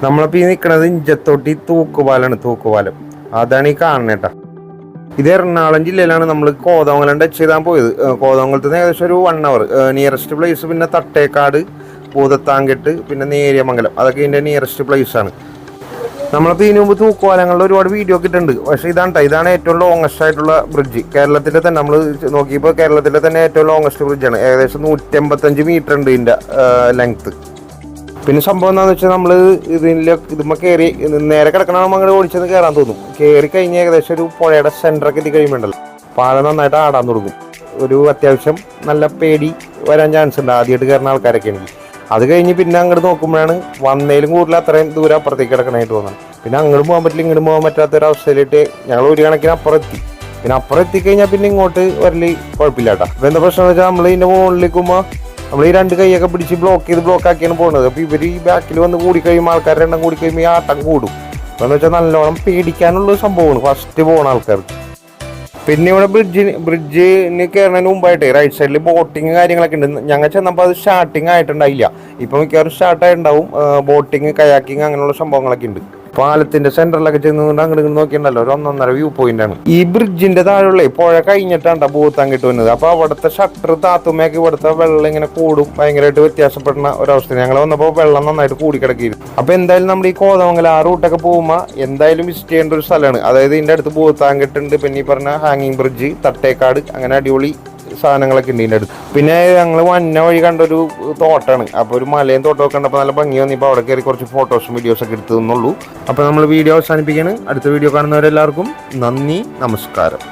നമ്മളിപ്പോൾ ഈ നിൽക്കുന്നത് ഇഞ്ചത്തോട്ടി തൂക്കുപാലം. അതാണ് ഈ കാണുന്നേട്ടാ. ഇത് എറണാകുളം ജില്ലയിലാണ്. നമ്മൾ കോതമംഗലം ടച്ച് ചെയ്താൽ പോയത്. കോതമംഗലത്ത് നിന്ന് ഏകദേശം ഒരു 1 hour. നിയറസ്റ്റ് പ്ലേസ് പിന്നെ തട്ടേക്കാട്, ഭൂതത്താങ്കെട്ട്, പിന്നെ നേര്യമംഗലം, അതൊക്കെ ഇതിൻ്റെ നിയറസ്റ്റ് പ്ലേസ് ആണ്. നമ്മളിപ്പോൾ ഇതിനു മുമ്പ് തൂക്കുപാലങ്ങളുടെ ഒരുപാട് വീഡിയോ കിട്ടുന്നുണ്ട്. പക്ഷേ ഇതാണ് ഏറ്റവും ലോങ്ങസ്റ്റ് ആയിട്ടുള്ള ബ്രിഡ്ജ് കേരളത്തിലെ തന്നെ. നമ്മൾ നോക്കിയപ്പോൾ കേരളത്തിലെ തന്നെ ഏറ്റവും ലോങ്ങസ്റ്റ് ബ്രിഡ്ജാണ്. ഏകദേശം 155 മീറ്റർ ഉണ്ട് ഇതിൻ്റെ ലെങ്ത്ത്. പിന്നെ സംഭവം എന്താണെന്ന് വെച്ചാൽ നമ്മൾ ഇതുമ്മ കയറി നേരെ കിടക്കണം, അങ്ങോട്ട് ഓടിച്ചെന്ന് കയറാൻ തോന്നും. കയറി കഴിഞ്ഞ് ഏകദേശം ഒരു പുഴയുടെ സെൻറ്ററൊക്കെ എത്തി കഴിയുമ്പോണ്ടല്ലോ പാലം നന്നായിട്ട് ആടാൻ തുടങ്ങും. ഒരു അത്യാവശ്യം നല്ല പേടി വരാൻ ചാൻസ് ഉണ്ട് ആദ്യമായിട്ട് കയറുന്ന ആൾക്കാരൊക്കെ ആണെങ്കിൽ. അത് കഴിഞ്ഞ് പിന്നെ അങ്ങോട്ട് നോക്കുമ്പോഴാണ് വന്നതിലും കൂടുതൽ അത്രയും ദൂരം അപ്പുറത്തേക്ക് കിടക്കണമായിട്ട് തോന്നുന്നത്. പിന്നെ അങ്ങോട്ട് പോകാൻ പറ്റില്ല, ഇങ്ങോട്ട് പോകാൻ പറ്റാത്തൊരവസ്ഥയിലിട്ട് ഞങ്ങൾ ഒരു കണക്കിന് അപ്പുറം എത്തി. പിന്നെ അപ്പുറം എത്തിക്കഴിഞ്ഞാൽ പിന്നെ ഇങ്ങോട്ട് വരല് കുഴപ്പമില്ല കേട്ടോ. അപ്പോൾ എന്താ പ്രശ്നം എന്ന് വെച്ചാൽ നമ്മൾ ഇതിൻ്റെ മുകളിലേക്കുമ്പോൾ നമ്മൾ ഈ 2 കൈയൊക്കെ പിടിച്ച് ബ്ലോക്ക് ആക്കിയാണ് പോകുന്നത്. അപ്പോൾ ഇവർ ഈ ബാക്കിൽ വന്ന് കൂടിക്കഴിയുമ്പോൾ ആൾക്കാരുടെ എണ്ണം കൂടിക്കഴിയുമ്പോൾ ഈ ആട്ടം കൂടും. അപ്പോൾ എന്ന് വെച്ചാൽ നല്ലോണം പേടിക്കാനുള്ള സംഭവമാണ് ഫസ്റ്റ് പോകുന്ന ആൾക്കാർക്ക്. പിന്നെ ഇവിടെ ബ്രിഡ്ജിന് കയറുന്നതിന് മുമ്പായിട്ട് റൈറ്റ് സൈഡിൽ ബോട്ടിങ് കാര്യങ്ങളൊക്കെ ഉണ്ട്. ഞങ്ങൾ ചെന്നപ്പോൾ അത് സ്റ്റാർട്ടിങ് ആയിട്ടുണ്ടായില്ല. ഇപ്പം മിക്കവാറും സ്റ്റാർട്ടായിട്ടുണ്ടാവും. ബോട്ടിങ്, കയാക്കിങ് അങ്ങനെയുള്ള സംഭവങ്ങളൊക്കെ ഉണ്ട്. പാലത്തിന്റെ സെന്ററിലൊക്കെ ചെന്നുകൊണ്ട് അങ്ങോട്ട് നോക്കിയിട്ടുണ്ടല്ലോ, ഒരു 1.5 വ്യൂ പോയിന്റ് ആണ്. ഈ ബ്രിഡ്ജിന്റെ താഴെയുള്ള പുഴ കഴിഞ്ഞിട്ടാണ് ഭൂത്താങ്കിട്ട് വന്നത്. അപ്പോൾ അവിടുത്തെ ഷട്ടർ താത്തുമ്മയൊക്കെ ഇവിടുത്തെ വെള്ളം ഇങ്ങനെ കൂടും, ഭയങ്കരമായിട്ട് വ്യത്യാസപ്പെടുന്ന ഒരവസ്ഥ. ഞങ്ങൾ വന്നപ്പോൾ വെള്ളം നന്നായിട്ട് കൂടിക്കിടക്കിയിരുന്നു. അപ്പോൾ എന്തായാലും നമ്മൾ ഈ കോതമംഗലം ആ റൂട്ടൊക്കെ പോകുമ്പോൾ എന്തായാലും വിസിറ്റ് ചെയ്യേണ്ട ഒരു സ്ഥലമാണ്. അതായത് ഇതിൻ്റെ അടുത്ത് ഭൂത്താങ്കിട്ടുണ്ട്, പിന്നെ ഈ പറഞ്ഞ ഹാങ്ങിങ് ബ്രിഡ്ജ്, തട്ടേക്കാട്, അങ്ങനെ അടിപൊളി സാധനങ്ങളൊക്കെ ഉണ്ട് ഇതിൻ്റെ അടുത്ത്. പിന്നെ ഞങ്ങൾ വന്ന വഴി കണ്ടൊരു തോട്ടമാണ്. അപ്പോൾ ഒരു മലയും തോട്ടമൊക്കെ കണ്ടപ്പോൾ നല്ല ഭംഗി വന്നു. ഇപ്പോൾ അവിടെ കയറി കുറച്ച് ഫോട്ടോസും വീഡിയോസൊക്കെ എടുത്തു എന്നുള്ളൂ. അപ്പോൾ നമ്മൾ വീഡിയോ അവസാനിപ്പിക്കുകയാണ്. അടുത്ത വീഡിയോ കാണുന്നവരെല്ലാവർക്കും നന്ദി, നമസ്കാരം.